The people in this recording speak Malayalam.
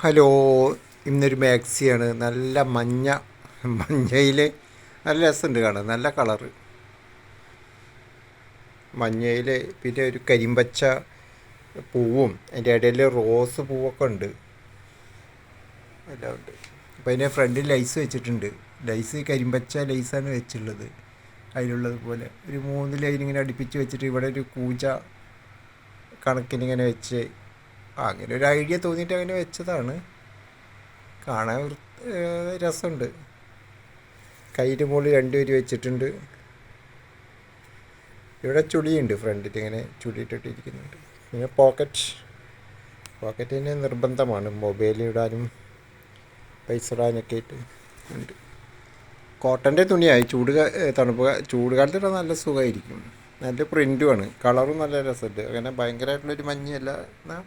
ഹലോ, ഇന്നൊരു മാക്സിയാണ്. നല്ല മഞ്ഞയിൽ നല്ല രസമുണ്ട് കാണാൻ, നല്ല കളറ് മഞ്ഞയിൽ. പിന്നെ ഒരു കരിമ്പച്ച പൂവും അതിൻ്റെ ഇടയിൽ റോസ് പൂവൊക്കെ ഉണ്ട്, എല്ലാം ഉണ്ട്. അപ്പോൾ അതിൻ്റെ ഫ്രണ്ടിൽ ലൈസ് വെച്ചിട്ടുണ്ട്. ലൈസ് കരിമ്പച്ച ലൈസാണ് വെച്ചുള്ളത്. അതിലുള്ളത് പോലെ ഒരു 3 ലൈൻ ഇങ്ങനെ അടുപ്പിച്ച് വെച്ചിട്ട് ഇവിടെ ഒരു കൂജ കണക്കിനിങ്ങനെ വെച്ച് അങ്ങനെ ഒരു ഐഡിയ തോന്നിയിട്ട് അങ്ങനെ വെച്ചതാണ്. കാണാൻ രസമുണ്ട്. കയ്യിൻ്റെ മുകളിൽ 2 വരി വെച്ചിട്ടുണ്ട്. ഇവിടെ ചുളിയുണ്ട്, ഫ്രണ്ടിൽ ഇങ്ങനെ ചുളിയിട്ടിട്ടിരിക്കുന്നുണ്ട്. പിന്നെ പോക്കറ്റിന് നിർബന്ധമാണ്, മൊബൈൽ ഇടാനും പൈസ ഇടാനൊക്കെ ആയിട്ട് ഉണ്ട്. കോട്ടൻ്റെ തുണിയായി. ചൂട് കാലത്ത് ഇടാൻ നല്ല സുഖമായിരിക്കും. നല്ല പ്രിൻറ്റുമാണ്, കളറും നല്ല രസമുണ്ട്. അങ്ങനെ ഭയങ്കരമായിട്ടുള്ളൊരു മഞ്ഞല്ല എന്നാൽ